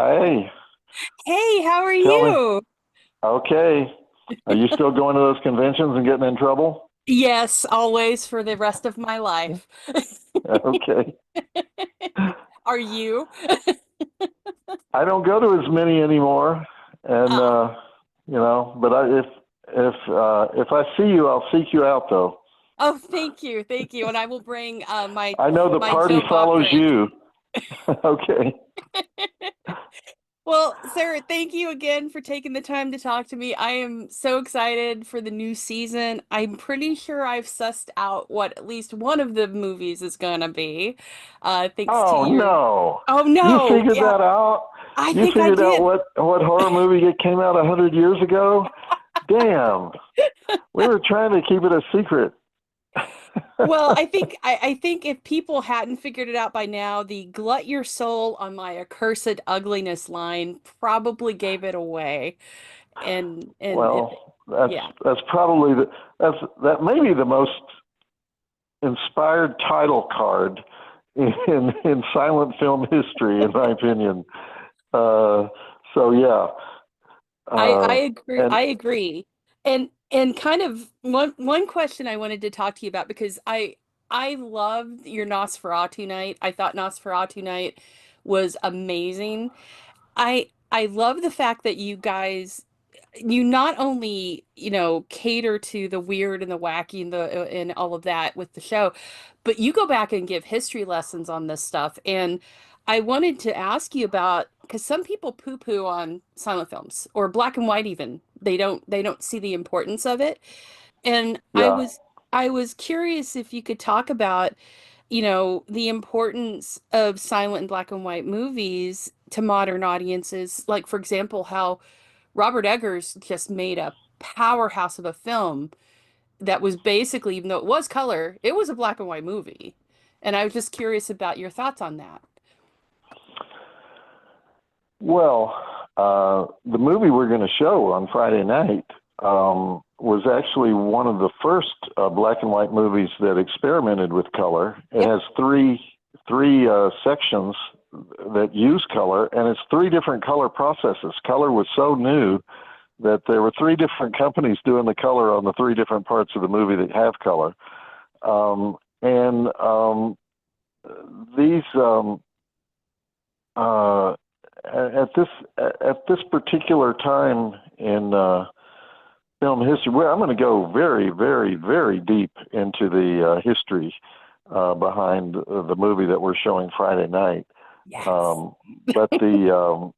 Hey, Hey, how are tell me. you? Okay. Are you still going to those conventions and getting in trouble? Yes, always for the rest of my life. Okay. Are you? I don't go to as many anymore, and Oh, but if I see you, I'll seek you out though. oh, thank you, thank you. And I will bring my I know the my party Joe Bob follows drink. you. Okay. Well, Sarah, thank you again for taking the time to talk to me. I am so excited for the new season. I'm pretty sure I've sussed out what at least one of the movies is gonna be. Thanks to Oh your. no. Oh You no, figured yeah, that out? I You think I figured out did. what horror movie it came out 100 years ago? Damn. We were trying to keep it a secret. Well, I think if people hadn't figured it out by now, the glut your soul on my accursed ugliness line probably gave it away. And if Well, that's yeah. that's probably that may be the most inspired title card in silent film history, in my opinion. Uh, so yeah, I uh, agree. and I agree. And kind of one question I wanted to talk to you about because I loved your Nosferatu night. I thought Nosferatu night was amazing. I love the fact that you guys you not only, cater to the weird and the wacky and the and all of that with the show, but you go back and give history lessons on this stuff. And I wanted to ask you about because some people poo-poo on silent films or black and white even. They don't see the importance of it. And yeah. I was curious if you could talk about, the importance of silent and black and white movies to modern audiences. Like, for example, how Robert Eggers just made a powerhouse of a film that was basically, even though it was color, it was a black and white movie. And I was just curious about your thoughts on that. Well, the movie we're going to show on Friday night was actually one of the first black and white movies that experimented with color. It Yep. has three sections that use color, and it's three different color processes. Color was so new that there were three different companies doing the color on the three different parts of the movie that have color. And these uh, at this at this particular time in film history, well, I'm going to go very, very, very deep into the history behind the movie that we're showing Friday night. Yes. Um, but the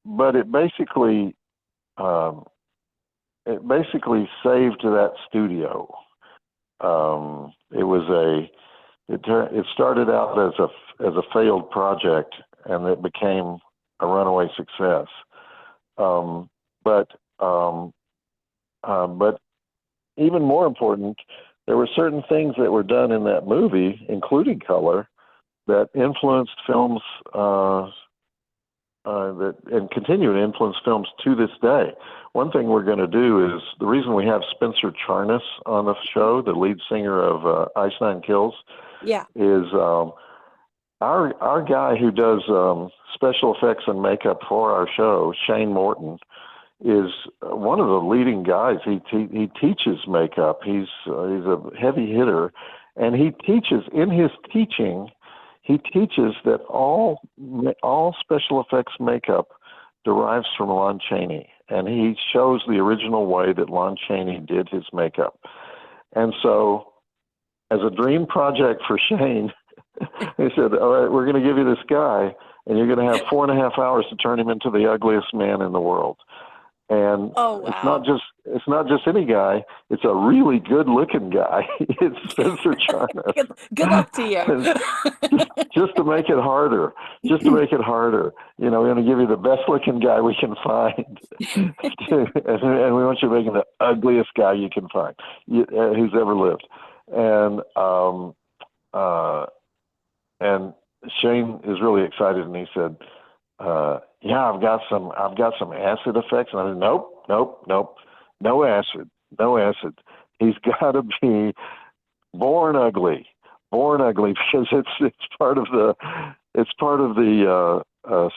but um, it basically saved that studio. It was it started out as a failed project, and it became a runaway success. Um, but um, but even more important, there were certain things that were done in that movie, including color, that influenced films that and continue to influence films to this day. One thing we're going to do is the reason we have Spencer Charnas on the show, the lead singer of Ice Nine Kills, Yeah. is our guy who does special effects and makeup for our show, Shane Morton, is one of the leading guys. He teaches makeup. He's a heavy hitter, and he teaches in his teaching. He teaches that all special effects makeup derives from Lon Chaney, and he shows the original way that Lon Chaney did his makeup. And so, as a dream project for Shane, he said, "All right, we're going to give you this guy, and you're going to have 4.5 hours to turn him into the ugliest man in the world." And Oh, wow. it's not just any guy. It's a really good looking guy. It's Spencer Charnas. Good luck to you. And just to make it harder, just to make it harder, we're going to give you the best looking guy we can find, and we want you making the ugliest guy you can find, who's ever lived. And uh, and Shane is really excited, and he said, "Yeah, I've got some acid effects." And I said, "Nope, nope, nope, no acid, no acid. He's got to be born ugly, born ugly, because it's part of the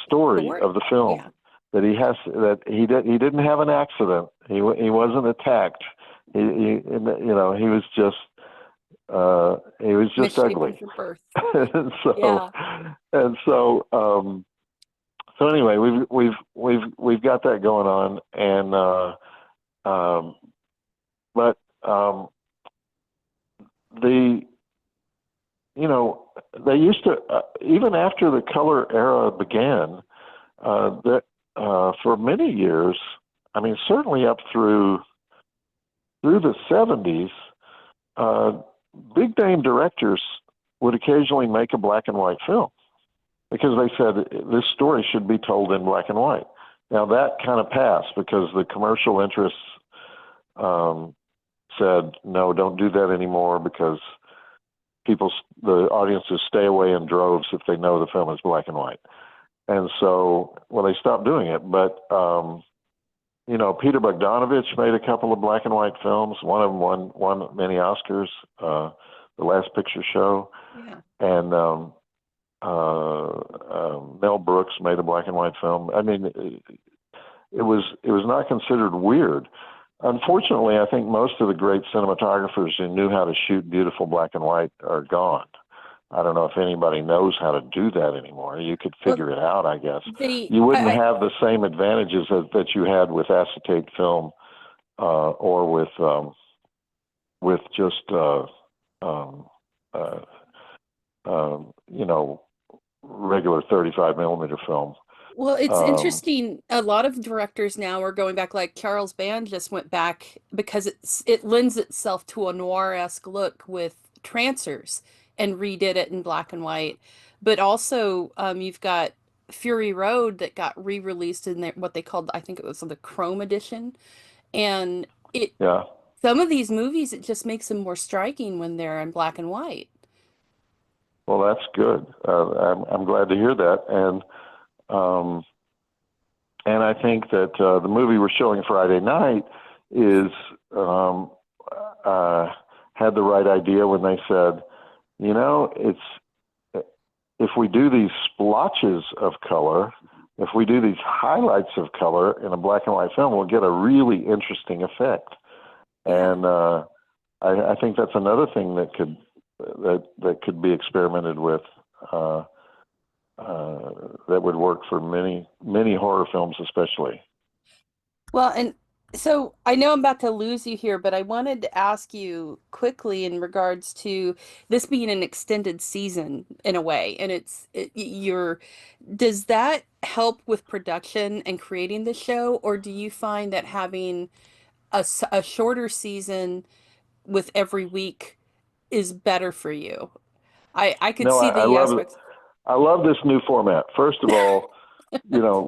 story Story. of the film, Yeah. that he didn't have an accident. He wasn't attacked. He was just Misshapen ugly. from birth. and so Yeah. and so so anyway, we've got that going on, and but the they used to, even after the color era began, that for many years, I mean, certainly up through the 70s, uh, big name directors would occasionally make a black and white film because they said this story should be told in black and white. Now that kind of passed because the commercial interests said, no, don't do that anymore, because the audiences stay away in droves if they know the film is black and white. And so, well, they stopped doing it. But, Peter Bogdanovich made a couple of black and white films. One of them won many Oscars, The Last Picture Show. Yeah. And Mel Brooks made a black and white film. I mean, it was not considered weird. Unfortunately, I think most of the great cinematographers who knew how to shoot beautiful black and white are gone. I don't know if anybody knows how to do that anymore. You could Well, figure it out, I guess. they, You wouldn't I, have the same advantages that you had with acetate film, or with just um, uh, regular 35 millimeter film. well, it's Um, interesting. A lot of directors now are going back, like Charles Band just went back because it lends itself to a noir-esque look with trancers and redid it in black and white. But also, you've got Fury Road that got re-released in what they called, I think it was the Chrome edition. And it yeah. some of these movies, it just makes them more striking when they're in black and white. Well, that's good. I'm glad to hear that, um, and I think that the movie we're showing Friday night is uh, had the right idea when they said, it's if we do these splotches of color, if we do these highlights of color in a black and white film, we'll get a really interesting effect. Yeah. And I think that's another thing that could be experimented with. That would work for many horror films, especially. Well, and so I know I'm about to lose you here, but I wanted to ask you quickly in regards to this being an extended season in a way, and does that help with production and creating the show, or do you find that having a shorter season with every week is better for you? I could No, see the aspects. I love this new format. First of all,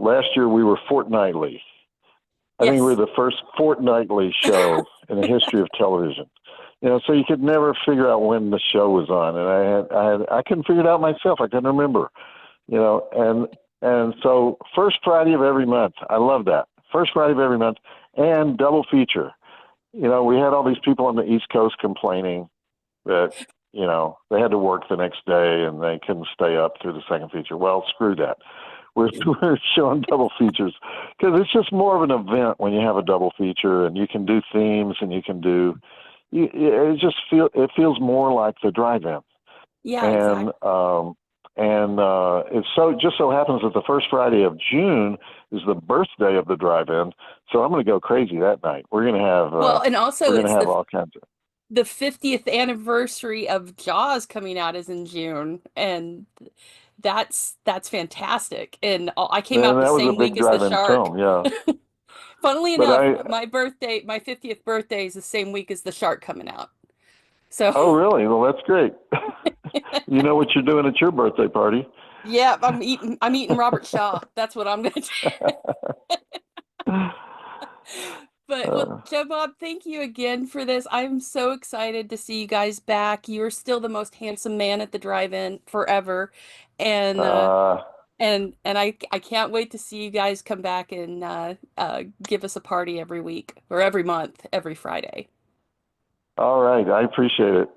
last year we were fortnightly. I think we were Yes. the first fortnightly show in the history of television. So you could never figure out when the show was on, and I couldn't figure it out myself. I couldn't remember. And so first Friday of every month. I love that. First Friday of every month, and double feature. We had all these people on the East Coast complaining that they had to work the next day and they couldn't stay up through the second feature. Well, screw that. We're showing double features because it's just more of an event when you have a double feature, and you can do themes, and you can do. It feels more like the drive-in, Yeah, and exactly. it just so happens that the first Friday of June is the birthday of the drive-in, so I'm going to go crazy that night. Well, and We're also going to it's have all kinds of. the 50th anniversary of Jaws coming out is in June, and that's fantastic. And I came And out the that was a same week big as the drive-in shark. film, yeah. Funnily But enough, my 50th birthday is the same week as the shark coming out. So, oh really? Well, that's great. You know what you're doing at your birthday party. yeah, I'm eating Robert Shaw. That's what I'm gonna do. But well, Uh, Joe Bob, thank you again for this. I'm so excited to see you guys back. You're still the most handsome man at the drive-in forever. And uh, I can't wait to see you guys come back and give us a party every week or every month, every Friday. all right. I appreciate it.